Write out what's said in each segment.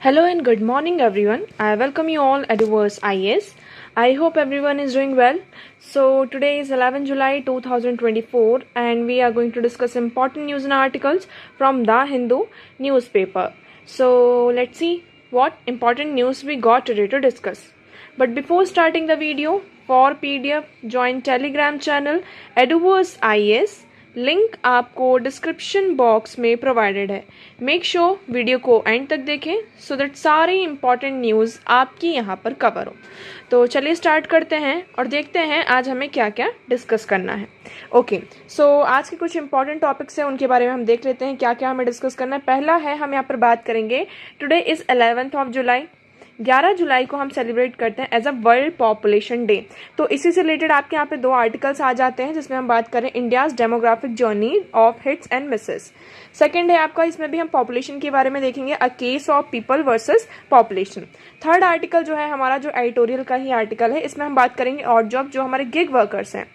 Hello and good morning everyone. I welcome you all at Verse IS. I hope everyone is doing well. So today is 11 July 2024 and we are going to discuss important news and articles from The Hindu newspaper. So let's see what important news we got today to discuss. But before starting the video, for PDF join Telegram channel Eduverse IS. Link आपको description box में provided है. Make sure video को and तक देखें so that सारी important news आपकी यहाँ पर कवर हो. तो चलिए स्टार्ट करते हैं और देखते हैं आज हमें क्या क्या डिस्कस करना है. ओके, सो आज के कुछ इंपॉर्टेंट टॉपिक्स हैं, उनके बारे में हम देख लेते हैं क्या क्या हमें डिस्कस करना है. पहला है, हम यहाँ पर बात करेंगे टुडे इज़ 11 जुलाई. 11 जुलाई को हम सेलिब्रेट करते हैं as a world population day. तो इसी से रिलेटेड आपके यहाँ पे दो आर्टिकल्स आ जाते हैं जिसमें हम बात करें India's demographic journey of hits and Mrs. Second है आपका, इसमें भी हम पॉपुलेशन के बारे में देखेंगे, a case of people versus population. Third article जो है हमारा, जो एडिटोरियल का ही आर्टिकल है, इसमें हम बात करेंगे ऑड जॉब, जो हमारे गिग वर्कर्स हैं.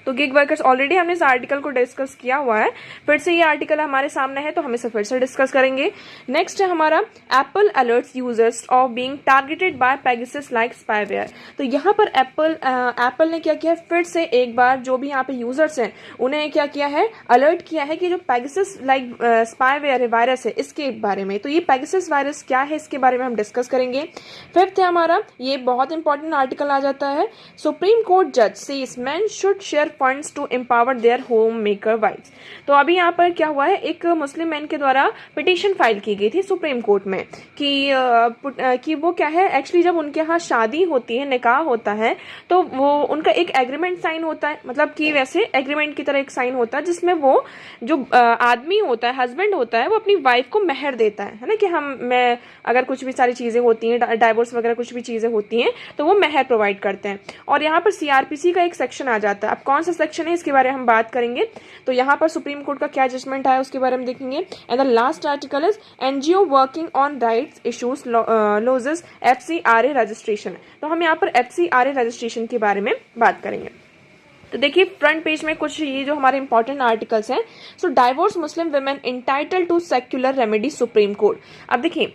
तो गिग वर्कर्स ऑलरेडी हमने इस आर्टिकल को डिस्कस किया हुआ है, फिर से ये आर्टिकल हमारे सामने है तो हम इसे फिर से डिस्कस करेंगे. नेक्स्ट है हमारा Apple alerts users of being targeted by Pegasus like spyware. तो यहाँ पर एप्पल ने क्या किया है, फिर से एक बार जो भी यहाँ पे यूजर्स हैं उन्हें क्या किया है, अलर्ट किया है कि जो पेगासस लाइक स्पाईवेयर है, वायरस है, इसके बारे में. तो ये पेगासस वायरस क्या है, इसके बारे में हम डिस्कस करेंगे. फिफ्थ है हमारा, ये बहुत इंपॉर्टेंट आर्टिकल आ जाता है, सुप्रीम कोर्ट जज says men should share funds to empower their home maker wives. तो अभी यहाँ पर क्या हुआ है, एक मुस्लिम मैन के द्वारा पिटीशन फाइल की गई थी सुप्रीम कोर्ट में कि वो क्या है, एक्चुअली जब उनके यहाँ शादी होती है, निकाह होता है, तो वो उनका एक एग्रीमेंट साइन होता है, मतलब कि वैसे एग्रीमेंट की तरह एक साइन होता है जिसमें वो जो आदमी होता है, हस्बैंड होता है, वो अपनी वाइफ को मेहर देता है ना, कि मैं अगर कुछ भी सारी चीजें होती हैं, डाइवोर्स वगैरह कुछ भी चीजें होती हैं, तो वो मेहर प्रोवाइड करते हैं. और यहाँ पर सीआरपीसी का एक सेक्शन आ जाता है. अब कौन सा सेक्शन है इसके बारे में हम बात करेंगे. तो यहाँ पर सुप्रीम कोर्ट का क्या जजमेंट आया उसके बारे में देखेंगे. And the last article is NGO working on rights issues lodges FCRA registration. तो हम यहाँ पर एफसीआरए रजिस्ट्रेशन के बारे में बात करेंगे. तो देखिए फ्रंट पेज में कुछ ये जो हमारे इंपॉर्टेंट आर्टिकल्स हैं. So divorce Muslim women entitled to secular remedy supreme court. अब देखिए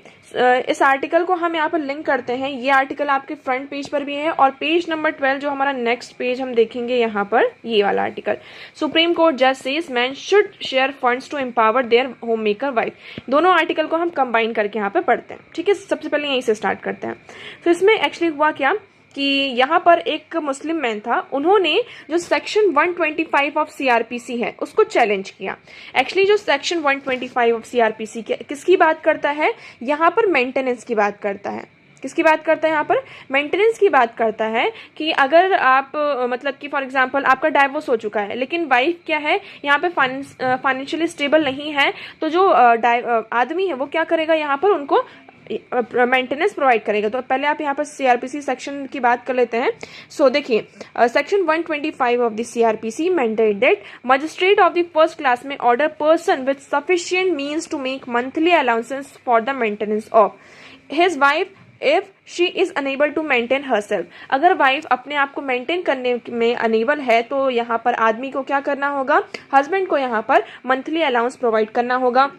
इस आर्टिकल को हम यहाँ पर लिंक करते हैं. ये आर्टिकल आपके फ्रंट पेज पर भी है और पेज नंबर 12 जो हमारा नेक्स्ट पेज हम देखेंगे यहाँ पर, ये वाला आर्टिकल, सुप्रीम कोर्ट जज says man should share funds to empower their home maker wife. दोनों आर्टिकल को हम कंबाइन करके यहाँ पे पढ़ते हैं. ठीक है, सबसे पहले यहीं से स्टार्ट करते हैं. तो इसमें एक्चुअली हुआ क्या कि यहाँ पर एक मुस्लिम मैन था, उन्होंने जो सेक्शन 125 ऑफ सीआरपीसी है उसको चैलेंज किया. एक्चुअली जो सेक्शन 125 ऑफ सीआरपीसी किसकी बात करता है, यहाँ पर मेंटेनेंस की बात करता है. किसकी बात करता है, यहाँ पर मेंटेनेंस की बात करता है कि अगर आप मतलब कि फॉर एग्जांपल आपका डाइवोर्स हो चुका है लेकिन वाइफ क्या है, यहाँ पे फाइनेंशियली स्टेबल नहीं है, तो जो आदमी है वो क्या करेगा, यहाँ पर उनको मेंटेनेंस प्रोवाइड करेगा. तो पहले आप यहाँ पर सीआरपीसी सेक्शन की बात कर लेते हैं. सो देखिए section 125 of the CrPC mandate that magistrate of the first class may order person with sufficient means to make monthly allowances for the maintenance of his wife if she is unable to maintain herself. अगर wife अपने आप को maintain करने में enable है तो यहाँ पर आदमी को क्या करना होगा, हस्बैंड को यहाँ पर मंथली अलाउंस प्रोवाइड करना होगा.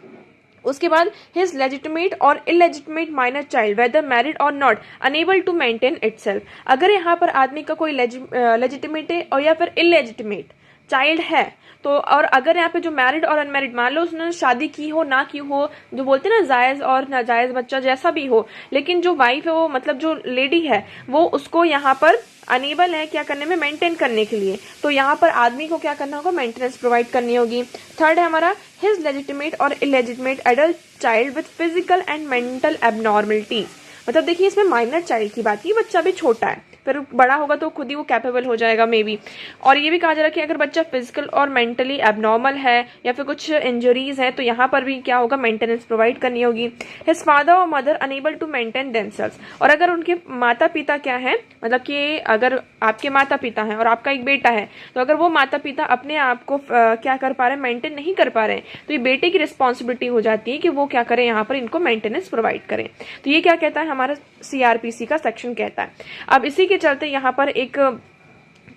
उसके बाद हिज लेजिटिमेट और illegitimate minor child whether married और not unable to maintain itself. अगर यहाँ पर आदमी का कोई लेजिटिमेट है और या फिर इलेजिटिमेट चाइल्ड है, तो और अगर यहाँ पे जो मैरिड और अनमैरिड, मान लो उसने शादी की हो ना की हो, जो बोलते हैं ना जायज और नाजायज बच्चा जैसा भी हो, लेकिन जो वाइफ है वो मतलब जो लेडी है वो उसको यहाँ पर अनेबल है क्या करने में, मेंटेन करने के लिए, तो यहाँ पर आदमी को क्या करना होगा, मेंटेनेंस प्रोवाइड करनी होगी. थर्ड है हमारा हिज लेजिटिमेट और illegitimate adult child with physical and mental abnormalities. मतलब देखिए इसमें माइनर चाइल्ड की बात की, बच्चा भी छोटा है, फिर बड़ा होगा तो खुद ही वो कैपेबल हो जाएगा मे बी. और ये भी कहा जा रहा है कि अगर बच्चा फिजिकल और मेंटली एबनॉर्मल है या फिर कुछ इंजरीज है तो यहाँ पर भी क्या होगा, मेंटेनेंस प्रोवाइड करनी होगी. हिज फादर और mother unable to maintain themselves. और अगर उनके माता पिता क्या है, मतलब कि अगर आपके माता पिता हैं और आपका एक बेटा है, तो अगर वो माता पिता अपने आप को क्या कर पा रहे हैं, मेंटेन नहीं कर पा रहे हैं, तो ये बेटे की रिस्पॉन्सिबिलिटी हो जाती है कि वो क्या करें, यहाँ पर इनको मेंटेनेंस प्रोवाइड करें. तो ये क्या कहता है, हमारा सीआरपीसी का सेक्शन कहता है. अब इसी के चलते यहाँ पर एक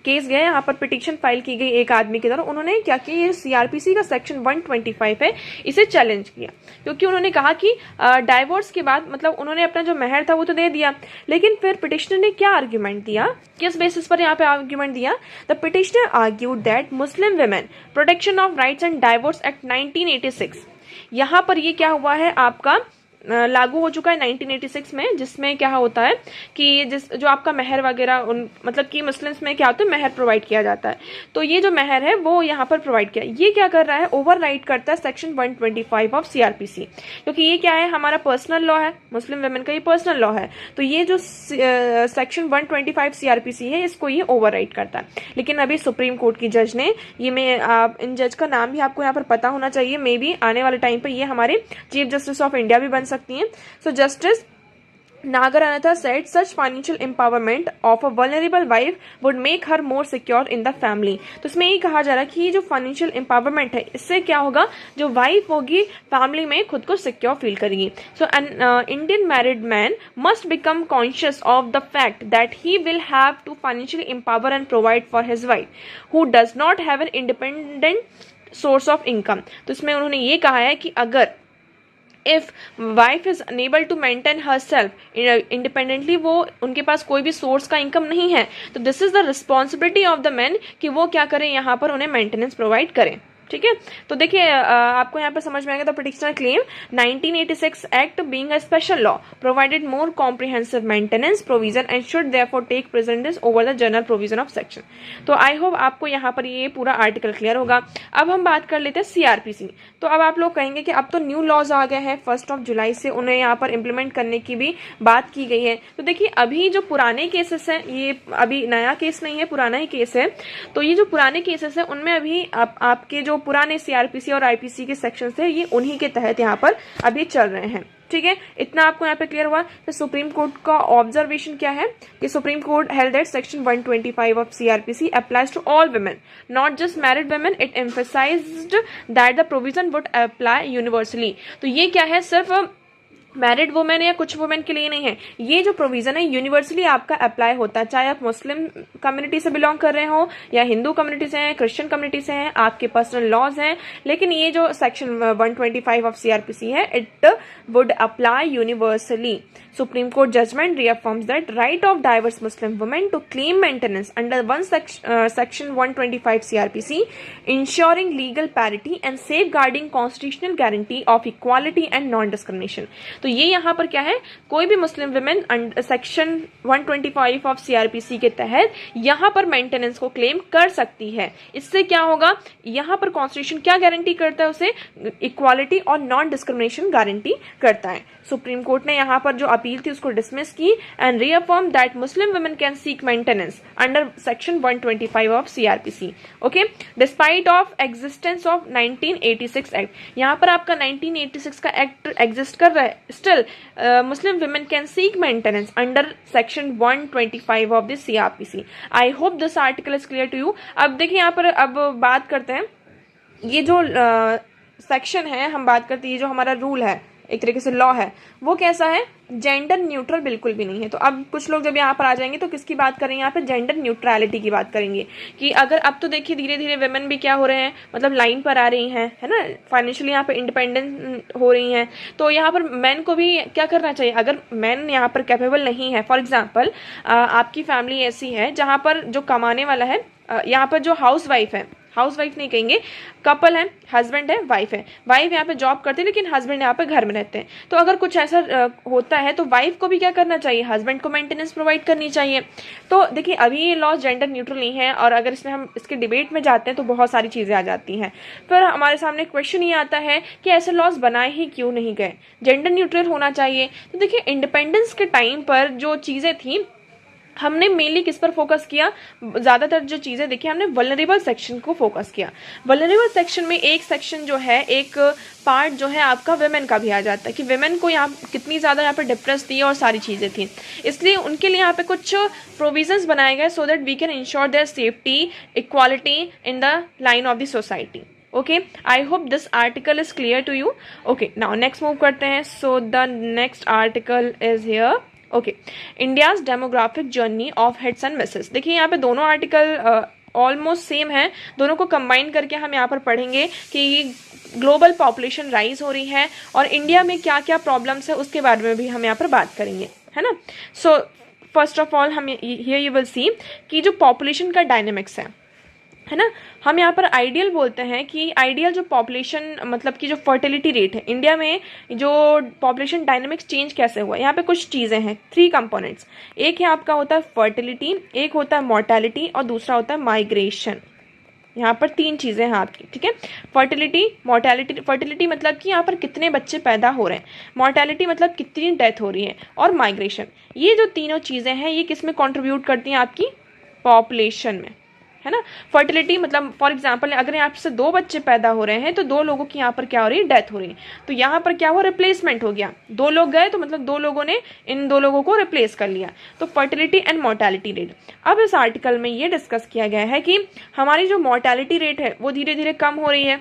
केस गया, यहाँ पर पिटीशन फाइल की गई एक आदमी की तरफ। उन्होंने क्या किया, ये सीआरपीसी का सेक्शन 125 है इसे चैलेंज किया, क्योंकि उन्होंने कहा कि डाइवोर्स के बाद मतलब उन्होंने अपना जो मेहर था वो तो दे दिया, लेकिन फिर पिटिशनर ने क्या आर्ग्यूमेंट दिया, किस बेसिस पर यहाँ पे आर्ग्यूमेंट दिया। The petitioner argued that Muslim women protection of rights and divorce act 1986, यहाँ पर ये क्या हुआ है आपका लागू हो चुका है 1986 में, जिसमें क्या होता है कि जो आपका मेहर वगैरह उन मतलब कि मुस्लिम्स में क्या होता है, मेहर प्रोवाइड किया जाता है, तो ये जो मेहर है वो यहाँ पर प्रोवाइड किया। ये क्या कर रहा है, ओवरराइड करता है सेक्शन 125 ऑफ सीआरपीसी, क्योंकि ये क्या है, हमारा पर्सनल लॉ है, मुस्लिम वुमेन का ये पर्सनल लॉ है, तो ये जो सेक्शन 125 सीआरपीसी है इसको ये ओवरराइड करता है। लेकिन अभी सुप्रीम कोर्ट की जज ने ये, मैं इन जज का नाम भी आपको यहाँ पर पता होना चाहिए, मे बी आने वाले टाइम पर ये हमारे चीफ जस्टिस ऑफ इंडिया भी बन सकती हैं। सो justice Nagaranatha said such financial empowerment of a vulnerable wife would make her more secure in the family। तो इसमें ये कहा जा रहा है कि ये जो फाइनेंशियल एम्पावरमेंट है इससे क्या होगा, जो वाइफ होगी फैमिली में खुद को सिक्योर फील करेगी। So an Indian married man must become conscious of the fact that he will have to financially empower and provide for his wife who does not have an independent source of income. तो इसमें उन्होंने ये कहा है कि अगर if wife is unable to maintain herself independently, वो उनके पास कोई भी सोर्स का इनकम नहीं है, तो this is the responsibility of the man कि वो क्या करें, यहाँ पर उन्हें मेंटेनेंस प्रोवाइड करें। ठीक है, तो देखिए आपको यहाँ पे समझ में आएगा। The petitioner claim 1986 act being a special law provided more comprehensive maintenance provision and should therefore take precedence over the general provision of section. तो आई होप आपको यहाँ पर ये पूरा आर्टिकल क्लियर होगा। अब हम बात कर लेते हैं सीआरपीसी। तो अब आप लोग कहेंगे कि अब तो न्यू लॉज आ गए हैं, 1 जुलाई से उन्हें यहाँ पर इम्प्लीमेंट करने की भी बात की गई है। तो देखिए अभी जो पुराने केसेस हैं, ये अभी नया केस नहीं है, पुराना ही केस है, तो ये जो पुराने केसेस हैं उनमें अभी आपके जो पुराने सीआरपीसी और आईपीसी के सेक्शन है ये उन्हीं के तहत यहाँ पर अभी चल रहे हैं। ठीक है, इतना आपको यहाँ पे क्लियर हुआ। तो सुप्रीम कोर्ट का ऑब्जर्वेशन क्या है कि supreme court held that section 125 of CrPC applies to all women not just married women. It emphasised that the provision would apply universally. तो ये क्या है, सिर्फ मैरिड वुमेन या कुछ वुमेन के लिए नहीं है, ये जो प्रोविजन है यूनिवर्सली आपका अप्लाई होता है, चाहे आप मुस्लिम कम्युनिटी से बिलोंग कर रहे हो या हिंदू कम्युनिटी से हैं, क्रिश्चियन कम्युनिटी से हैं, आपके पर्सनल लॉज हैं, लेकिन ये जो सेक्शन 125 ऑफ सीआरपीसी है it would apply universally. Supreme Court judgment reaffirms that right of diverse Muslim women to claim maintenance under section 125 CRPC, ensuring legal parity and safeguarding constitutional guarantee of equality and non-discrimination। तो ये यहाँ पर क्या है, कोई भी Muslim women section 125 of CrPC के तहत यहाँ पर मेंटेनेंस को क्लेम कर सकती है। इससे क्या होगा, यहाँ पर कॉन्स्टिट्यूशन क्या गारंटी करता है, उसे इक्वालिटी और नॉन डिस्क्रिमिनेशन गारंटी करता है। सुप्रीम कोर्ट ने यहाँ पर जो अपील थी उसको डिसमिस की and reaffirm that Muslim women can seek maintenance under section 125 of CrPC. Okay, despite of existence of 1986 act. यहाँ पर आपका 1986 का एक्ट एग्जिस्ट कर रहा है, still Muslim women can seek maintenance under section 125 of the CrPC. I hope this article is clear to you. अब देखिए यहाँ पर अब बात करते हैं, ये जो सेक्शन है हम बात करते हैं, ये जो हमारा रूल है, एक तरीके से लॉ है, वो कैसा है, जेंडर न्यूट्रल बिल्कुल भी नहीं है। तो अब कुछ लोग जब यहाँ पर आ जाएंगे तो किसकी बात करेंगे, यहाँ पे जेंडर न्यूट्रलिटी की बात करेंगे कि अगर अब तो देखिए धीरे धीरे वुमेन भी क्या हो रहे हैं, मतलब लाइन पर आ रही हैं, है ना, फाइनेंशियली यहाँ पे इंडिपेंडेंट हो रही हैं। तो यहाँ पर मैन को भी क्या करना चाहिए, अगर मैन यहाँ पर कैपेबल नहीं है, फॉर एग्जाम्पल आपकी फैमिली ऐसी है जहाँ पर जो कमाने वाला है, यहाँ पर जो हाउस वाइफ है, हाउस वाइफ नहीं कहेंगे, कपल है, हस्बैंड है, वाइफ है, वाइफ यहाँ पे जॉब करते हैं लेकिन हस्बैंड यहाँ पे घर में रहते हैं। तो अगर कुछ ऐसा होता है तो वाइफ को भी क्या करना चाहिए, हस्बैंड को मेंटेनेंस प्रोवाइड करनी चाहिए। तो देखिए अभी ये लॉ जेंडर न्यूट्रल नहीं है, और अगर इसमें हम इसके डिबेट में जाते हैं तो बहुत सारी चीजें आ जाती हैं। फिर हमारे सामने क्वेश्चन ये आता है कि ऐसे लॉज बनाए ही क्यों नहीं गए, जेंडर न्यूट्रल होना चाहिए। तो देखिए इंडिपेंडेंस के टाइम पर जो चीजें थी, हमने मेनली किस पर फोकस किया, ज्यादातर जो चीजें देखी हमने वल्नरेबल सेक्शन को फोकस किया। वल्नरेबल सेक्शन में एक सेक्शन जो है, एक पार्ट जो है आपका वुमेन का भी आ जाता है कि वुमेन को यहाँ कितनी ज्यादा यहाँ पे डिप्रेस थी और सारी चीजें थी, इसलिए उनके लिए यहाँ पे कुछ प्रोविजंस बनाए गए so that we can ensure their safety, equality in the line of the society. Okay, I hope this article is clear to you. Okay, now next move करते हैं। So the next article is here okay, India's demographic journey of hits and misses. देखिए यहाँ पे दोनों article almost same है, दोनों को combine करके हम यहाँ पर पढ़ेंगे कि ग्लोबल पॉपुलेशन राइज हो रही है और इंडिया में क्या क्या प्रॉब्लम्स है उसके बारे में भी हम यहाँ पर बात करेंगे, है ना। सो फर्स्ट ऑफ ऑल हम हियर यू विल सी कि जो पॉपुलेशन का डायनेमिक्स है ना, हम यहाँ पर आइडियल बोलते हैं कि आइडियल जो पॉपुलेशन मतलब कि जो फर्टिलिटी रेट है इंडिया में, जो पॉपुलेशन डायनेमिक्स चेंज कैसे हुआ है, यहाँ पे कुछ चीज़ें हैं, 3 कंपोनेंट्स। एक है आपका होता है फर्टिलिटी, एक होता है मोर्टेलिटी और दूसरा होता है माइग्रेशन। यहाँ पर 3 चीज़ें हैं आपकी, ठीक है। फर्टिलिटी, मोर्टेलिटी, फर्टिलिटी मतलब कि यहाँ पर कितने बच्चे पैदा हो रहे हैं, मोर्टेलिटी मतलब कितनी डेथ हो रही है, और माइग्रेशन। ये जो तीनों चीज़ें हैं ये किस में कॉन्ट्रीब्यूट करती हैं, आपकी पॉपुलेशन में, है ना। फर्टिलिटी मतलब फॉर एग्जांपल अगर यहाँ से 2 बच्चे पैदा हो रहे हैं तो 2 लोगों की यहाँ पर क्या हो रही है, डेथ हो रही है। तो यहाँ पर क्या हुआ, रिप्लेसमेंट हो गया, 2 लोग गए तो मतलब 2 लोगों ने इन 2 लोगों को रिप्लेस कर लिया। तो फर्टिलिटी एंड मोर्टेलिटी रेट। अब इस आर्टिकल में ये डिस्कस किया गया है कि हमारी जो मोर्टेलिटी रेट है वो धीरे धीरे कम हो रही है।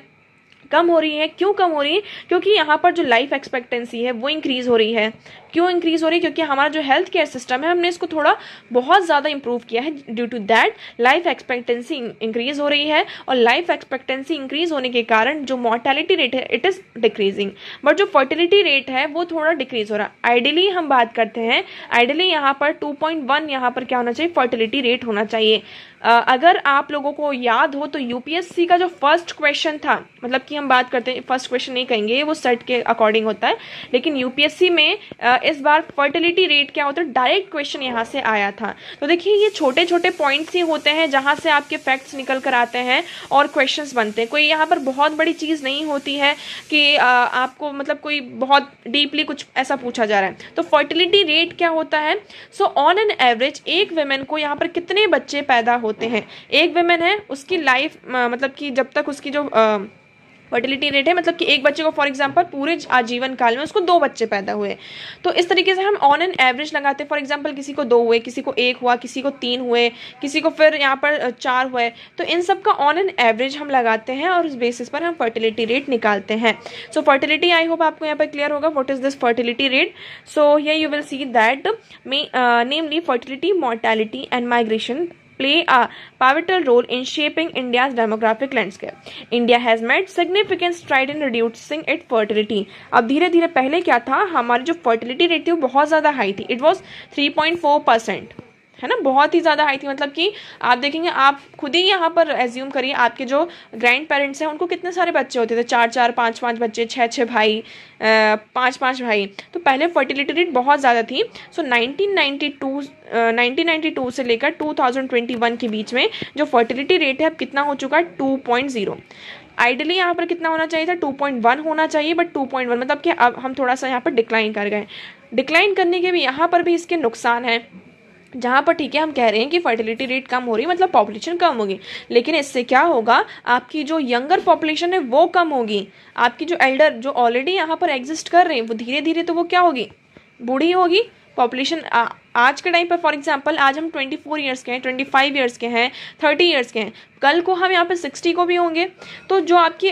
क्यों कम हो रही है, क्योंकि यहाँ पर जो लाइफ एक्सपेक्टेंसी है वो इंक्रीज हो रही है। क्यों इंक्रीज हो रही है, क्योंकि हमारा जो हेल्थ केयर सिस्टम है हमने इसको थोड़ा बहुत ज़्यादा इंप्रूव किया है। Due to that life expectancy increase हो रही है और लाइफ एक्सपेक्टेंसी इंक्रीज होने के कारण जो मोर्टेलिटी रेट है इट इज़ डिक्रीजिंग, बट जो फर्टिलिटी रेट है वो थोड़ा डिक्रीज हो रहा है। आइडियली हम बात करते हैं, आइडियली यहाँ पर 2.1 यहाँ पर क्या होना चाहिए, फर्टिलिटी रेट होना चाहिए। अगर आप लोगों को याद हो तो यूपीएससी का जो फर्स्ट क्वेश्चन था, मतलब कि हम बात करते हैं फर्स्ट क्वेश्चन नहीं कहेंगे, वो सेट के अकॉर्डिंग होता है, लेकिन यूपीएससी में इस बार फर्टिलिटी रेट क्या होता है, डायरेक्ट क्वेश्चन यहाँ से आया था। तो देखिए ये छोटे छोटे पॉइंट्स ही होते हैं जहाँ से आपके फैक्ट्स निकल कर आते हैं और क्वेश्चंस बनते हैं। कोई यहाँ पर बहुत बड़ी चीज़ नहीं होती है कि आपको मतलब कोई बहुत डीपली कुछ ऐसा पूछा जा रहा है। तो फर्टिलिटी रेट क्या होता है, सो ऑन एन एवरेज एक वुमेन को यहाँ पर कितने बच्चे पैदा होते हैं। एक वुमेन है उसकी लाइफ मतलब कि जब तक उसकी जो फर्टिलिटी रेट है, मतलब कि एक बच्चे को फॉर एग्जांपल पूरे आजीवन काल में उसको 2 बच्चे पैदा हुए, तो इस तरीके से हम ऑन एन एवरेज लगाते हैं। फॉर एग्जांपल किसी को 2 हुए, किसी को 1 हुआ, किसी को 3 हुए, किसी को फिर यहाँ पर 4 हुए, तो इन सब का ऑन एन एवरेज हम लगाते हैं और उस बेसिस पर हम फर्टिलिटी रेट निकालते हैं। सो फर्टिलिटी, आई होप आपको यहाँ पर क्लियर होगा what is this fertility rate. So here you will see that namely fertility, mortality and migration play a pivotal role in shaping India's demographic landscape. India has made significant stride in reducing its fertility. अब धीरे धीरे पहले क्या था, हमारी जो fertility rate थी वो बहुत ज़्यादा हाई थी, इट वॉज 3.4%, है ना, बहुत ही ज़्यादा हाई थी। मतलब कि आप देखेंगे, आप खुद ही यहाँ पर एज्यूम करिए, आपके जो ग्रैंड पेरेंट्स हैं उनको कितने सारे बच्चे होते थे, 4-4, 5-5 बच्चे, 6-6 भाई, 5-5 भाई। तो पहले फर्टिलिटी रेट बहुत ज़्यादा थी। सो 1992 से लेकर 2021 के बीच में जो फर्टिलिटी रेट है अब कितना हो चुका है, 2.0। आइडियली यहाँ पर कितना होना चाहिए था, 2.1 होना चाहिए, बट 2.1 मतलब कि अब हम थोड़ा सा यहाँ पर डिक्लाइन कर गए। डिक्लाइन करने के भी यहाँ पर भी इसके नुकसान हैं, जहाँ पर ठीक है हम कह रहे हैं कि फर्टिलिटी रेट कम हो रही है मतलब पॉपुलेशन कम होगी, लेकिन इससे क्या होगा, आपकी जो यंगर पॉपुलेशन है वो कम होगी। आपकी जो एल्डर जो ऑलरेडी यहाँ पर एग्जिस्ट कर रहे हैं वो धीरे धीरे तो वो क्या होगी, बूढ़ी होगी। पॉपुलेशन आज के टाइम पर फॉर एग्जांपल आज हम 24 ईयर्स के हैं, 25 ईयर्स के हैं, 30 ईयर्स के हैं, कल को हम यहाँ पर 60 को भी होंगे। तो जो आपकी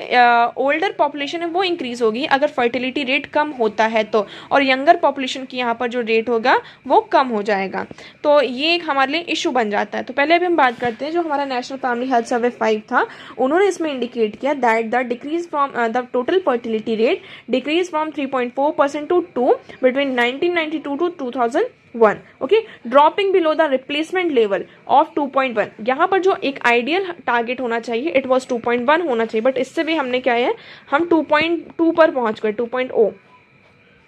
ओल्डर पॉपुलेशन है वो इंक्रीज़ होगी अगर फर्टिलिटी रेट कम होता है तो, और यंगर पॉपुलेशन की यहाँ पर जो रेट होगा वो कम हो जाएगा। तो ये एक हमारे लिए इशू बन जाता है। तो पहले अभी हम बात करते हैं जो हमारा नेशनल फैमिली हेल्थ सर्वे 5 था, उन्होंने इसमें इंडिकेट किया that the decrease from the total fertility rate decrease from 3.4% to 2 between 1992 to 2001, okay, dropping below the replacement level of 2.1। यहाँ पर जो एक आइडियल टारगेट होना चाहिए इट वाज 2.1 होना चाहिए, बट इससे भी हमने क्या है, हम 2.2 पर पहुंच गए, 2.0,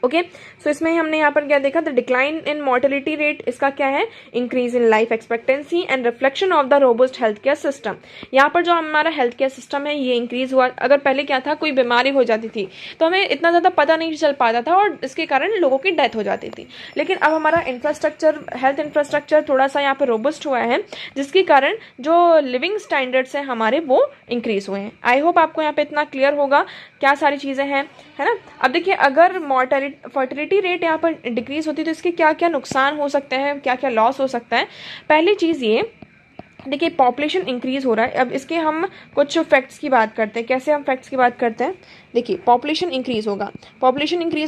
ओके। सो इसमें हमने यहाँ पर क्या देखा, the decline in mortality rate, इसका क्या है, increase in life expectancy and reflection of the robust health care system. यहाँ पर जो हमारा हेल्थ केयर सिस्टम है ये इंक्रीज हुआ। अगर पहले क्या था, कोई बीमारी हो जाती थी तो हमें इतना ज़्यादा पता नहीं चल पाता था और इसके कारण लोगों की डेथ हो जाती थी, लेकिन अब हमारा इंफ्रास्ट्रक्चर, हेल्थ इंफ्रास्ट्रक्चर थोड़ा सा यहाँ पर रोबस्ट हुआ है, जिसके कारण जो लिविंग स्टैंडर्ड्स हैं हमारे वो इंक्रीज हुए हैं। आई होप आपको यहाँ पे इतना क्लियर होगा क्या सारी चीज़ें हैं, है ना। अब देखिए, अगर फर्टिलिटी रेट यहाँ पर डिक्रीज होती है तो इसके क्या क्या नुकसान हो सकते हैं, क्या क्या लॉस हो सकता है। पहली चीज़ ये देखिए पॉपुलेशन इंक्रीज हो रहा है। अब इसके हम कुछ फैक्ट्स की बात करते हैं। कैसे हम फैक्ट्स की बात करते हैं? देखिए पॉपुलेशन इंक्रीज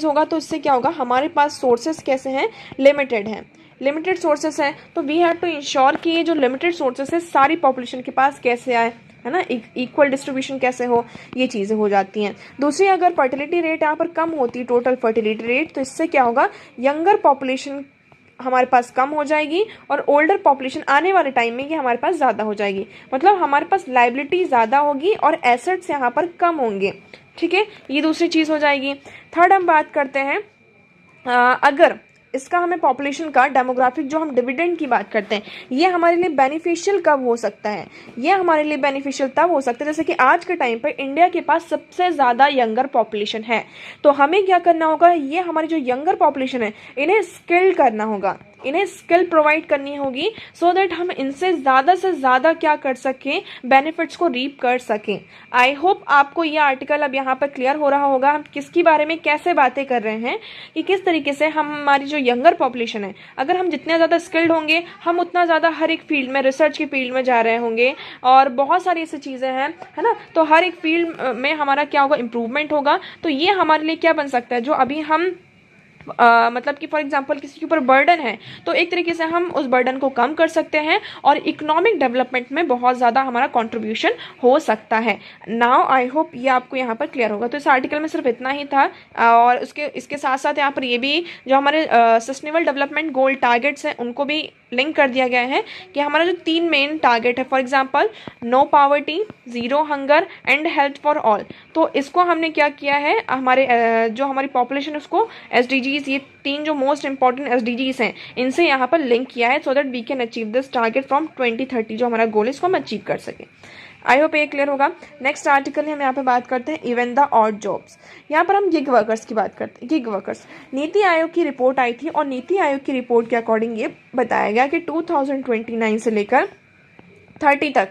होगा तो इससे क्या होगा, हमारे पास सोर्सेस कैसे हैं, लिमिटेड हैं, लिमिटेड सोर्सेस हैं। तो वी हैव टू इंश्योर कि ये जो लिमिटेड सोर्सेस है सारी पॉपुलेशन के पास कैसे आए, है ना, इक्वल डिस्ट्रीब्यूशन कैसे हो, ये चीज़ें हो जाती हैं। दूसरी, अगर फर्टिलिटी रेट यहाँ पर कम होती है, टोटल फर्टिलिटी रेट, तो इससे क्या होगा, यंगर पॉपुलेशन हमारे पास कम हो जाएगी और ओल्डर पॉपुलेशन आने वाले टाइम में ये हमारे पास ज़्यादा हो जाएगी। मतलब हमारे पास लाइबिलिटी ज़्यादा होगी और एसेट्स यहाँ पर कम होंगे। ठीक है, ये दूसरी चीज़ हो जाएगी। थर्ड हम बात करते हैं, अगर इसका हमें पॉपुलेशन का डेमोग्राफिक, जो हम डिविडेंड की बात करते हैं, ये हमारे लिए बेनिफिशियल कब हो सकता है, ये हमारे लिए बेनिफिशियल तब हो सकता है जैसे कि आज के टाइम पर इंडिया के पास सबसे ज़्यादा यंगर पॉपुलेशन है। तो हमें क्या करना होगा, ये हमारी जो यंगर पॉपुलेशन है इन्हें स्किल्ड करना होगा, इन्हें स्किल प्रोवाइड करनी होगी, सो दैट हम इनसे ज़्यादा से ज़्यादा क्या कर सकें, बेनिफिट्स को रीप कर सकें। आई होप आपको ये आर्टिकल अब यहाँ पर क्लियर हो रहा होगा हम किसकी बारे में कैसे बातें कर रहे हैं, कि किस तरीके से हम हमारी जो यंगर पॉपुलेशन है, अगर हम जितने ज़्यादा स्किल्ड होंगे हम उतना ज़्यादा हर एक फील्ड में, रिसर्च की फील्ड में जा रहे होंगे और बहुत सारी ऐसी चीज़ें हैं, है ना, तो हर एक फील्ड में हमारा क्या होगा, इम्प्रूवमेंट होगा। तो ये हमारे लिए क्या बन सकता है, जो अभी हम मतलब कि फॉर एग्जांपल किसी के ऊपर बर्डन है तो एक तरीके से हम उस बर्डन को कम कर सकते हैं और इकोनॉमिक डेवलपमेंट में बहुत ज़्यादा हमारा कंट्रीब्यूशन हो सकता है। नाउ आई होप ये आपको यहाँ पर क्लियर होगा। तो इस आर्टिकल में सिर्फ इतना ही था और इसके साथ साथ यहाँ पर ये भी जो हमारे सस्टेनेबल डेवलपमेंट गोल टारगेट्स हैं उनको भी लिंक कर दिया गया है कि हमारा जो 3 मेन टारगेट है, for example no poverty, zero hunger and health for all, तो इसको हमने क्या किया है, हमारे जो हमारी पॉपुलेशन उसको SDGs, ये 3 जो मोस्ट इंपॉर्टेंट SDGs हैं इनसे यहाँ पर लिंक किया है, so that we can achieve this target from 2030, जो हमारा गोल है इसको हम अचीव कर सकें। आई होप ये क्लियर होगा। नेक्स्ट आर्टिकल हम यहाँ पे बात करते हैं इवन द ऑड जॉब्स। यहाँ पर हम गिग वर्कर्स की बात करते हैं। गिग वर्कर्स, नीति आयोग की रिपोर्ट आई थी और नीति आयोग की रिपोर्ट के अकॉर्डिंग ये बताया गया कि 2029 से लेकर 30 तक,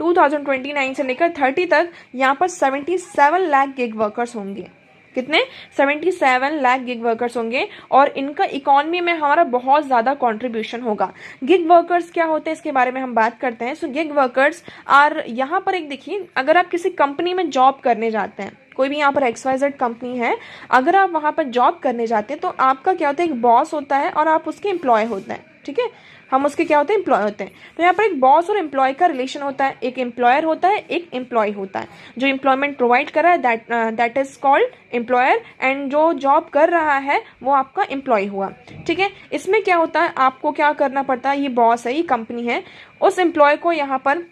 2029 से लेकर 30 तक यहाँ पर 77 लाख गिग वर्कर्स होंगे। कितने? 77 लाख गिग वर्कर्स होंगे और इनका इकोनॉमी में हमारा बहुत ज़्यादा कंट्रीब्यूशन होगा। गिग वर्कर्स क्या होते हैं इसके बारे में हम बात करते हैं। सो गिग वर्कर्स आर, यहाँ पर एक देखिए, अगर आप किसी कंपनी में जॉब करने जाते हैं, कोई भी यहाँ पर XYZ कंपनी है, अगर आप वहाँ पर जॉब करने जाते हैं तो आपका क्या होता है, एक बॉस होता है और आप उसके एम्प्लॉय होते हैं। ठीक है, हम उसके क्या होते हैं, एम्प्लॉय होते हैं। तो यहाँ पर एक बॉस और एम्प्लॉय का रिलेशन होता है, एक एम्प्लॉयर होता है, एक एम्प्लॉय होता है। जो एम्प्लॉयमेंट प्रोवाइड कर रहा है that is called employer, and जो जॉब कर रहा है वो आपका एम्प्लॉय हुआ। ठीक है, इसमें क्या होता है, आपको क्या करना पड़ता है, ये बॉस है, ये कंपनी है, उस एम्प्लॉय को यहाँ पर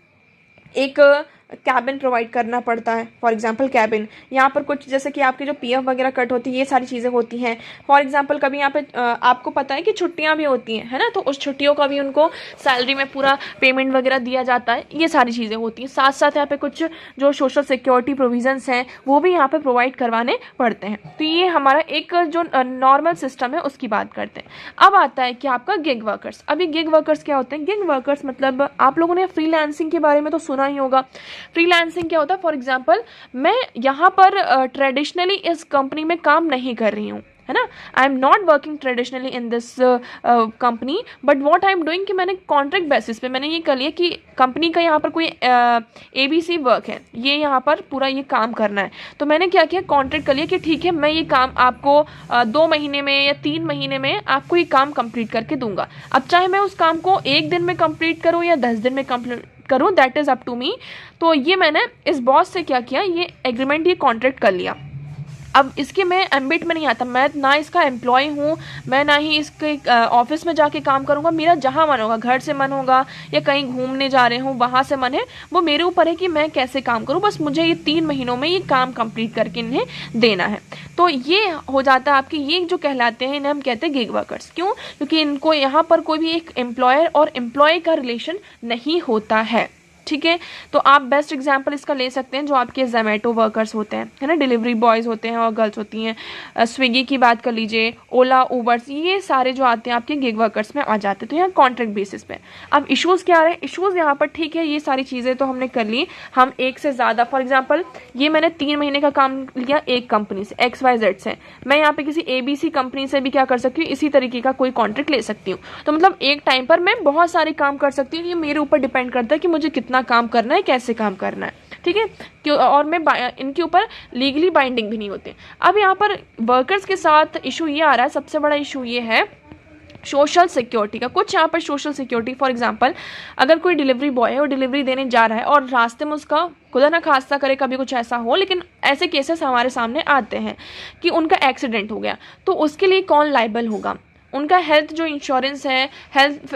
एक कैबिन प्रोवाइड करना पड़ता है। फॉर एग्जांपल कैबिन, यहाँ पर कुछ जैसे कि आपकी जो PF वगैरह कट होती है, ये सारी चीज़ें होती हैं। फॉर एग्जांपल कभी यहाँ पे आपको पता है कि छुट्टियाँ भी होती हैं, है ना, तो उस छुट्टियों का भी उनको सैलरी में पूरा पेमेंट वगैरह दिया जाता है, ये सारी चीज़ें होती हैं। साथ साथ यहाँ पे कुछ जो सोशल सिक्योरिटी प्रोविजंस हैं वो भी यहाँ पर प्रोवाइड करवाने पड़ते हैं। तो ये हमारा एक जो नॉर्मल सिस्टम है उसकी बात करते हैं। अब आता है कि आपका गिग वर्कर्स। अभी गिग वर्कर्स क्या होते हैं? गिग वर्कर्स मतलब आप लोगों ने फ्रीलांसिंग के बारे में तो सुना ही होगा। फ्रीलांसिंग क्या होता है? फॉर एग्जांपल मैं यहाँ पर ट्रेडिशनली इस कंपनी में काम नहीं कर रही हूँ, है ना, I am not working traditionally in this company, but what I am doing कि मैंने कॉन्ट्रैक्ट बेसिस पे मैंने ये कर लिया कि कंपनी का यहाँ पर कोई ABC वर्क है, ये यहाँ पर पूरा ये काम करना है, तो मैंने क्या किया, कॉन्ट्रैक्ट कर लिया कि ठीक है मैं ये काम आपको 2 महीने में या 3 महीने में आपको ये काम कंप्लीट करके दूंगा। अब चाहे मैं उस काम को 1 दिन में कंप्लीट करूँ या 10 दिन में कंप्लीट करूँ, that is up to me. तो ये मैंने इस बॉस से क्या किया, ये एग्रीमेंट, ये कॉन्ट्रैक्ट कर लिया। अब इसके मैं एम्बिट में नहीं आता, मैं ना इसका एम्प्लॉय हूँ, मैं ना ही इसके ऑफिस में जाके काम करूँगा, मेरा जहाँ मन होगा, घर से मन होगा या कहीं घूमने जा रहे हूँ वहाँ से मन है, वो मेरे ऊपर है कि मैं कैसे काम करूँ, बस मुझे ये 3 महीनों में ये काम कंप्लीट करके इन्हें देना है। तो ये हो जाता है आपके, ये जो कहलाते हैं इन्हें हम कहते हैं गिग वर्कर्स। क्यों? क्योंकि इनको यहाँ पर कोई भी एक एम्प्लॉयर और एम्प्लॉय का रिलेशन नहीं होता है। ठीक है। तो आप बेस्ट एग्जांपल इसका ले सकते हैं जो आपके जोमेटो वर्कर्स होते हैं, है ना, डिलीवरी बॉयज़ होते हैं और गर्ल्स होती हैं। स्विगी की बात कर लीजिए, ओला, उबर्स, ये सारे जो आते हैं आपके गिग वर्कर्स में आ जाते हैं। तो यहाँ कॉन्ट्रैक्ट बेसिस पे अब इश्यूज़ क्या आ रहे हैं, इश्यूज़ यहाँ पर ठीक है, ये सारी चीज़ें तो हमने कर ली। हम एक से ज़्यादा, फॉर एग्जाम्पल ये मैंने 3 महीने का काम लिया एक कंपनी से, XYZ से, मैं यहाँ पे किसी ABC कंपनी से भी क्या कर सकती हूँ, इसी तरीके का कोई कॉन्ट्रैक्ट ले सकती हूँ। तो मतलब एक टाइम पर मैं बहुत सारे काम कर सकती हूँ। ये मेरे ऊपर डिपेंड करता है कि मुझे कितना काम करना है, कैसे काम करना है, ठीक है। क्यों, और मैं इनके ऊपर लीगली बाइंडिंग भी नहीं होते। अब यहाँ पर वर्कर्स के साथ इशू ये आ रहा है, सबसे बड़ा इशू ये है सोशल सिक्योरिटी का। कुछ यहाँ पर सोशल सिक्योरिटी, फॉर एग्जांपल अगर कोई डिलीवरी बॉय है और डिलीवरी देने जा रहा है और रास्ते में उसका खुदा ना खास्ता करे कभी कुछ ऐसा हो, लेकिन ऐसे केसेस हमारे सामने आते हैं कि उनका एक्सीडेंट हो गया, तो उसके लिए कौन लायबल होगा, उनका हेल्थ जो इंश्योरेंस है, हेल्थ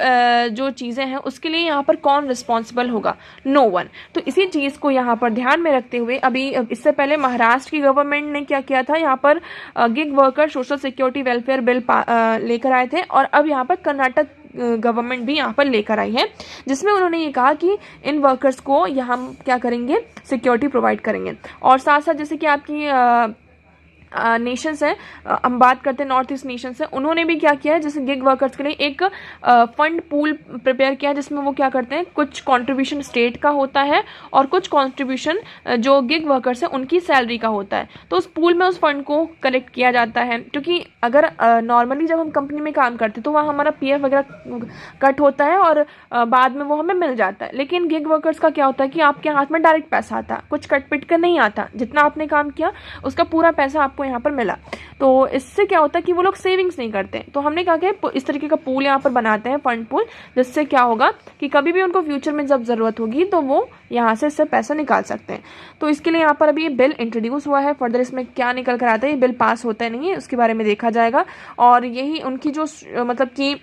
जो चीज़ें हैं, उसके लिए यहाँ पर कौन रिस्पॉन्सिबल होगा, नो वन। तो इसी चीज़ को यहाँ पर ध्यान में रखते हुए अभी इससे पहले महाराष्ट्र की गवर्नमेंट ने क्या किया था, यहाँ पर gig worker social security welfare bill लेकर आए थे, और अब यहाँ पर कर्नाटक गवर्नमेंट भी यहाँ पर लेकर आई है, जिसमें उन्होंने ये कहा कि इन वर्कर्स को यहाँ हम क्या करेंगे, सिक्योरिटी प्रोवाइड करेंगे। और साथ साथ जैसे कि आपकी नेशंस हैं, हम बात करते हैं नॉर्थ ईस्ट नेशंस हैं, उन्होंने भी क्या किया है, जैसे गिग वर्कर्स के लिए एक फंड पूल प्रिपेयर किया है, जिसमें वो क्या करते हैं, कुछ कंट्रीब्यूशन स्टेट का होता है और कुछ कंट्रीब्यूशन जो गिग वर्कर्स हैं उनकी सैलरी का होता है। तो उस पूल में उस फंड को कलेक्ट किया जाता है, क्योंकि अगर नॉर्मली जब हम कंपनी में काम करते हैं तो वहाँ हमारा PF वगैरह कट होता है और बाद में वो हमें मिल जाता है। लेकिन गिग वर्कर्स का क्या होता है कि आपके हाथ में डायरेक्ट पैसा आता है, कुछ कट पिट कर नहीं आता, जितना आपने काम किया उसका पूरा पैसा आपको यहाँ पर मिला। तो इससे क्या होता है कि वो लोग सेविंग्स नहीं करते। तो हमने कहा कि इस तरीके का पूल यहाँ पर बनाते हैं, फंड पूल, जिससे क्या होगा कि कभी भी उनको फ्यूचर में जब ज़रूरत होगी तो वो यहाँ से इससे पैसा निकाल सकते हैं। तो इसके लिए यहाँ पर अभी ये बिल इंट्रोड्यूस हुआ है। फर्दर इसमें क्या निकल कर आता है, ये बिल पास होता है नहीं है, उसके बारे में देखा जाएगा। और यही उनकी जो मतलब कि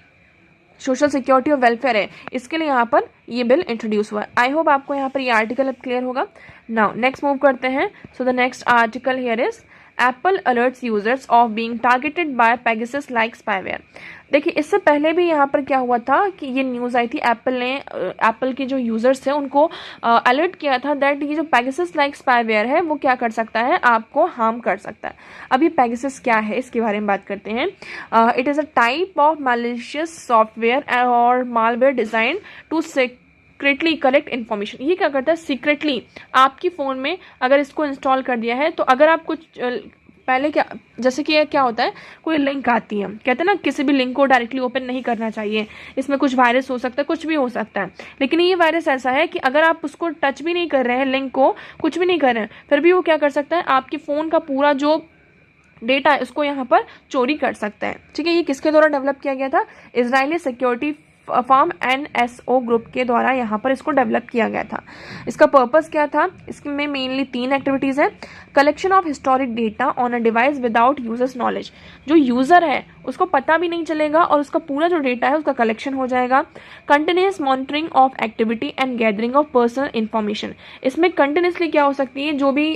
सोशल सिक्योरिटी और वेलफेयर है, इसके लिए यहाँ पर ये बिल इंट्रोड्यूस हुआ है। आई होप आपको यहाँ पर ये आर्टिकल अब क्लियर होगा। नाउ नेक्स्ट मूव करते हैं। So the next article here is Apple alerts users of being targeted by Pegasus like spyware। देखिए इससे पहले भी यहाँ पर क्या हुआ था कि ये न्यूज़ आई थी, एप्पल के जो यूज़र्स थे उनको अलर्ट किया था दैट ये जो Pegasus लाइक स्पाईवेयर है वो क्या कर सकता है, आपको हार्म कर सकता है। अभी Pegasus क्या है इसके बारे में बात करते हैं। It is a type of malicious software और malware design to secretly collect information. ये क्या करता है, सीक्रेटली आपकी फ़ोन में अगर इसको इंस्टॉल कर दिया है तो अगर आप कुछ पहले क्या, जैसे कि क्या होता है, कोई लिंक आती है, कहते हैं ना किसी भी लिंक को डायरेक्टली ओपन नहीं करना चाहिए, इसमें कुछ वायरस हो सकता है, कुछ भी हो सकता है। लेकिन ये वायरस ऐसा है कि अगर आप उसको टच भी नहीं कर रहे हैं, लिंक को कुछ भी नहीं कर रहे हैं, फिर भी वो क्या कर सकता है, आपके फ़ोन का पूरा जो डेटा है उसको यहाँ पर चोरी कर सकता है। ठीक है, ये किसके द्वारा डेवलप किया गया था, Israeli security firm NSO group के द्वारा यहाँ पर इसको डेवलप किया गया था। इसका पर्पस क्या था, इसमें मेनली 3 एक्टिविटीज़ हैं। Collection of historic data on a device without users knowledge, जो यूज़र है उसको पता भी नहीं चलेगा और उसका पूरा जो डेटा है उसका कलेक्शन हो जाएगा। Continuous monitoring of activity and gathering of personal information, इसमें कंटिन्यूसली क्या हो सकती है, जो भी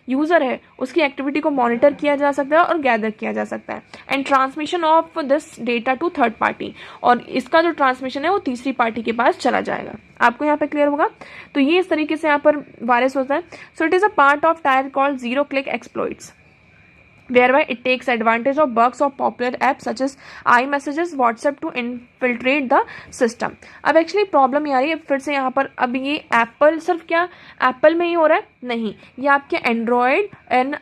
यूज़र है उसकी एक्टिविटी को मॉनिटर किया जा सकता है और गैदर किया जा सकता है। And transmission of this data to third party, और इसका जो ट्रांसमिशन है वो तीसरी पार्टी के पास चला जाएगा। आपको यहाँ पे क्लियर होगा। तो ये इस तरीके से यहाँ पर वायरस होता है। So it is a part of tyre called zero click exploits, whereby it takes advantage of bugs of popular apps such as iMessages, WhatsApp to infiltrate the system। अब एक्चुअली प्रॉब्लम ये आ रही है फिर से यहाँ पर, अब ये एप्पल सिर्फ क्या एप्पल में ही हो रहा है, नहीं, ये आपके एंड्रॉयड एंड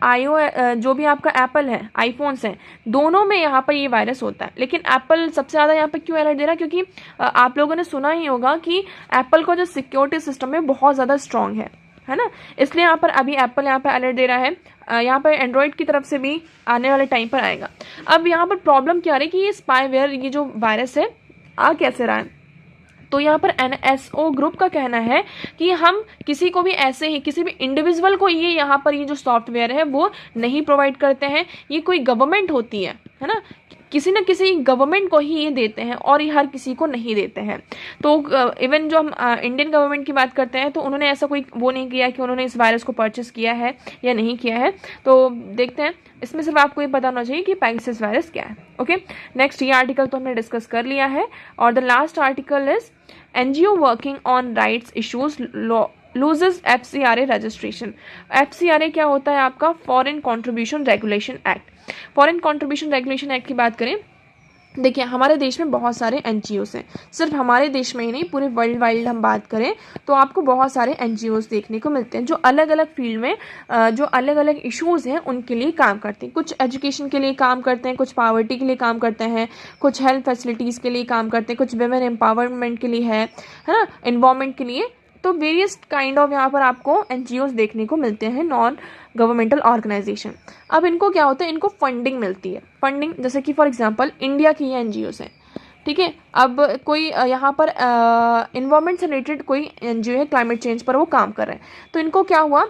जो भी आपका एप्पल है, आईफोन्स हैं, दोनों में यहाँ पर ये वायरस होता है। लेकिन एप्पल सबसे ज़्यादा यहाँ पर क्यों अलर्ट दे रहा है, क्योंकि आप लोगों ने सुना ही होगा कि एप्पल का जो सिक्योरिटी सिस्टम है बहुत ज़्यादा स्ट्रॉन्ग है ना, इसलिए यहाँ पर अभी एप्पल यहाँ पर अलर्ट दे रहा है। यहाँ पर एंड्रॉयड की तरफ से भी आने वाले टाइम पर आएगा। अब यहाँ पर प्रॉब्लम क्या आ रही है कि ये स्पाईवेयर, ये जो वायरस है आ कैसे रहा है, तो यहाँ पर NSO ग्रुप का कहना है कि हम किसी को भी ऐसे ही, किसी भी इंडिविजुअल को ये यहाँ पर ये जो सॉफ्टवेयर है वो नहीं प्रोवाइड करते हैं। ये कोई गवर्नमेंट होती है ना, किसी न किसी गवर्नमेंट को ही ये देते हैं और ये हर किसी को नहीं देते हैं। तो इवन जो हम इंडियन गवर्नमेंट की बात करते हैं तो उन्होंने ऐसा कोई वो नहीं किया कि उन्होंने इस वायरस को परचेस किया है या नहीं किया है। तो देखते हैं, इसमें सिर्फ आपको ये पता होना चाहिए कि पेगासस वायरस क्या है। ओके, नेक्स्ट ये आर्टिकल तो हमने डिस्कस कर लिया है। और the last article is NGO working on rights issues loses FCRA registration. FCRA क्या होता है आपका? Foreign contribution regulation act. Foreign contribution regulation act की बात करें, देखिए हमारे देश में बहुत सारे NGOs हैं, सिर्फ हमारे देश में ही नहीं पूरे वर्ल्ड वाइड हम बात करें तो आपको बहुत सारे NGOs देखने को मिलते हैं जो अलग अलग फील्ड में जो अलग अलग इश्यूज़ हैं उनके लिए काम करते हैं। कुछ एजुकेशन के लिए काम करते हैं, कुछ पॉवर्टी के लिए काम करते हैं, कुछ हेल्थ फैसिलिटीज़ के लिए काम करते हैं, कुछ वुमेन एम्पावरमेंट के लिए है ना, एनवायरमेंट के लिए। तो वेरियस काइंड ऑफ यहाँ पर आपको NGOs देखने को मिलते हैं, नॉन गवर्नमेंटल ऑर्गेनाइजेशन। अब इनको क्या होता है, इनको फंडिंग मिलती है। फंडिंग जैसे कि फॉर एग्जांपल इंडिया की ये NGOs हैं, ठीक है। अब कोई यहाँ पर इन्वायरमेंट से रिलेटेड कोई NGO है, क्लाइमेट चेंज पर वो काम कर रहे हैं, तो इनको क्या हुआ,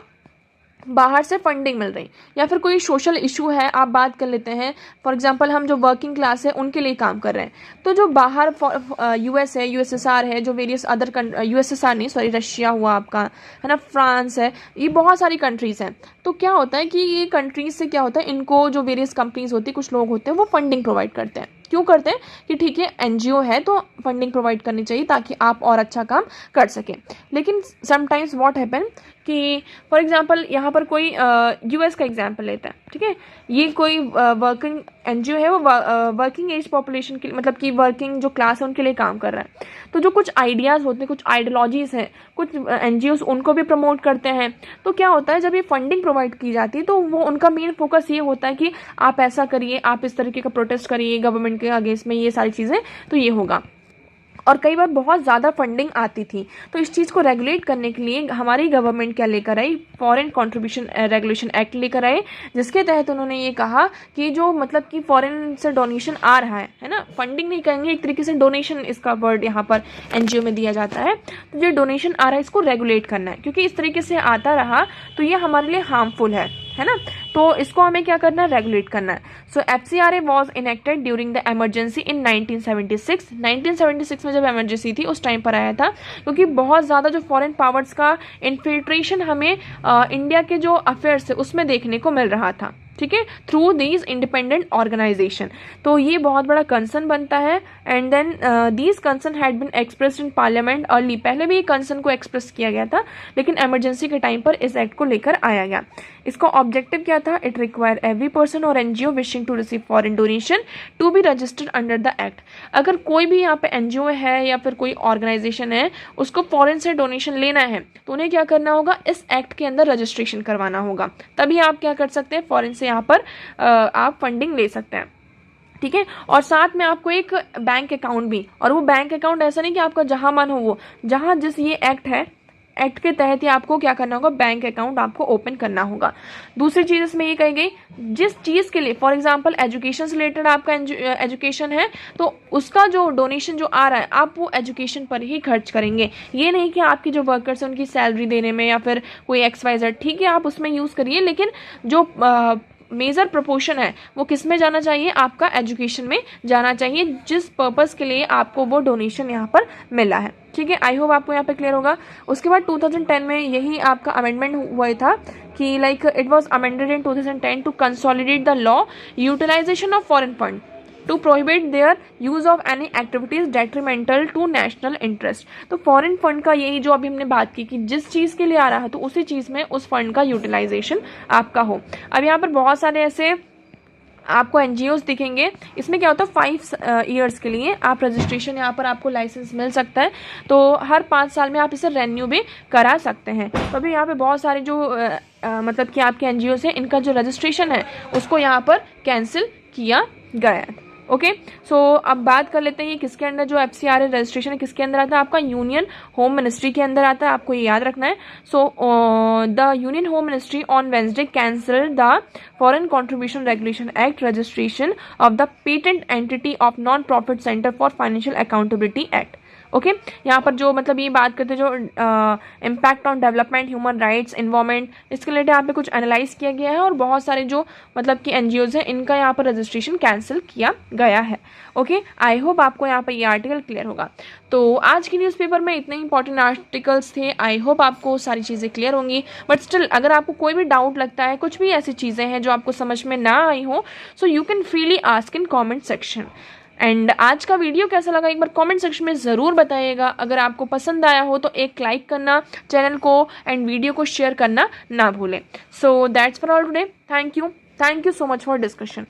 बाहर से फंडिंग मिल रही। या फिर कोई सोशल इशू है, आप बात कर लेते हैं फॉर एग्जांपल हम जो वर्किंग क्लास है उनके लिए काम कर रहे हैं, तो जो बाहर US है, USSR है, जो वेरियस अदर USSR नहीं सॉरी रशिया हुआ आपका, है ना, फ्रांस है, ये बहुत सारी कंट्रीज़ हैं। तो क्या होता है कि ये कंट्रीज़ से क्या होता है, इनको जो वेरियस कंपनीज होती है, कुछ लोग होते हैं वो फंडिंग प्रोवाइड करते हैं। क्यों करते हैं कि ठीक है NGO है तो फंडिंग प्रोवाइड करनी चाहिए ताकि आप और अच्छा काम कर सकें। लेकिन समटाइम्स व्हाट हैपन कि फॉर एग्जांपल यहाँ पर कोई US का एग्जांपल लेते हैं, ठीक है। ये कोई वर्किंग NGO है, वो वर्किंग एज पॉपुलेशन के मतलब कि वर्किंग जो क्लास है उनके लिए काम कर रहा है। तो जो कुछ आइडियाज़ होते हैं, कुछ आइडियोलॉजीज़ हैं, कुछ NGOs उनको भी प्रमोट करते हैं। तो क्या होता है, जब ये फंडिंग प्रोवाइड की जाती है तो वो उनका मेन फोकस ये होता है कि आप ऐसा करिए, आप इस तरीके का प्रोटेस्ट करिए गवर्नमेंट के अगेंस्ट में, ये सारी चीज़ें, तो ये होगा। और कई बार बहुत ज़्यादा फंडिंग आती थी, तो इस चीज़ को रेगुलेट करने के लिए हमारी गवर्नमेंट क्या लेकर आई, फॉरेन कंट्रीब्यूशन रेगुलेशन एक्ट लेकर आए, जिसके तहत उन्होंने ये कहा कि जो मतलब कि फॉरेन से डोनेशन आ रहा है ना, फंडिंग नहीं कहेंगे, एक तरीके से डोनेशन इसका वर्ड यहाँ पर NGO में दिया जाता है। तो जो डोनेशन आ रहा है इसको रेगुलेट करना है, क्योंकि इस तरीके से आता रहा तो ये हमारे लिए हार्मफुल है ना। तो इसको हमें क्या करना है, रेगुलेट करना है। So FCRA was enacted during the emergency in 1976। 1976 में जब एमरजेंसी थी उस टाइम पर आया था, क्योंकि बहुत ज़्यादा जो फॉरेन पावर्स का इन्फिल्ट्रेशन हमें इंडिया के जो अफेयर्स है उसमें देखने को मिल रहा था, ठीक है, थ्रू दीज इंडिपेंडेंट ऑर्गेनाइजेशन। तो ये बहुत बड़ा कंसर्न बनता है। And then these concern had been expressed in parliament early. पहले भी ये कंसर्न को एक्सप्रेस किया गया था, लेकिन इमरजेंसी के टाइम पर इस एक्ट को लेकर आया गया। इसका ऑब्जेक्टिव क्या था, इट रिक्वायर एवरी पर्सन और NGO wishing to receive foreign donation to be registered under the act. अगर कोई भी यहाँ पे NGO है या फिर कोई ऑर्गेनाइजेशन है, उसको फॉरेन से डोनेशन लेना है तो उन्हें क्या करना होगा, इस एक्ट के अंदर रजिस्ट्रेशन करवाना होगा, तभी आप क्या कर सकते हैं, फॉरेन से यहाँ पर आप फंडिंग ले सकते हैं, ठीक है। और साथ में आपको एक बैंक अकाउंट भी, और वो बैंक अकाउंट ऐसा नहीं कि आपका जहां मन हो वो, जहां जिस ये एक्ट है, एक्ट के तहत ही आपको क्या करना होगा, बैंक अकाउंट आपको ओपन करना होगा। दूसरी चीज़ इसमें ये कही गई, जिस चीज़ के लिए फॉर एग्जांपल एजुकेशन से रिलेटेड आपका एजुकेशन है तो उसका जो डोनेशन जो आ रहा है आप वो एजुकेशन पर ही खर्च करेंगे। ये नहीं कि आपकी जो वर्कर्स हैं उनकी सैलरी देने में या फिर कोई XYZ, ठीक है आप उसमें यूज़ करिए, लेकिन जो मेजर प्रोपोर्शन है वो किस में जाना चाहिए, आपका एजुकेशन में जाना चाहिए, जिस पर्पस के लिए आपको वो डोनेशन यहाँ पर मिला है, ठीक है। आई होप आपको यहाँ पे क्लियर होगा। उसके बाद 2010 में यही आपका अमेंडमेंट हुआ था कि like it was amended in 2010 to consolidate the law utilisation of foreign fund to prohibit their use of any activities detrimental to national interest. तो फॉरेन फंड का यही जो अभी हमने बात की कि जिस चीज़ के लिए आ रहा है तो उसी चीज़ में उस फंड का यूटिलाइजेशन आपका हो। अब यहाँ पर बहुत सारे ऐसे आपको NGOs दिखेंगे, इसमें क्या होता है 5 ईयर्स के लिए आप रजिस्ट्रेशन, यहाँ पर आपको लाइसेंस मिल सकता है, तो हर 5 साल में आप इसे रेन्यू भी करा सकते हैं। तो अभी यहाँ पे बहुत सारे जो मतलब कि आपके NGOs हैं, इनका जो रजिस्ट्रेशन है उसको यहाँ पर कैंसिल किया गया है। ओके, सो अब बात कर लेते हैं ये किसके अंदर जो FCRA रजिस्ट्रेशन है किसके अंदर आता है, आपका यूनियन होम मिनिस्ट्री के अंदर आता है, आपको ये याद रखना है। So the union home ministry on Wednesday cancel the foreign contribution regulation act registration of the patent entity of non profit centre for financial accountability act. Okay यहाँ पर जो मतलब ये बात करते हैं जो impact on development, human rights, environment, इसके रिलेटेड यहाँ पे कुछ एनालाइज किया गया है और बहुत सारे जो मतलब कि एनजीओज हैं इनका यहाँ पर रजिस्ट्रेशन कैंसिल किया गया है। ओके, आई होप आपको यहाँ पर ये आर्टिकल क्लियर होगा। तो आज की न्यूज़पेपर में इतने इंपॉर्टेंट आर्टिकल्स थे, आई होप आपको सारी चीज़ें क्लियर होंगी। बट स्टिल अगर आपको कोई भी डाउट लगता है, कुछ भी ऐसी चीज़ें हैं जो आपको समझ में ना आई हो, so you can freely ask in comment section. And आज का वीडियो कैसा लगा एक बार कमेंट सेक्शन में ज़रूर बताइएगा। अगर आपको पसंद आया हो तो एक लाइक करना चैनल को एंड वीडियो को शेयर करना ना भूलें। So that's for all today. Thank you so much for discussion.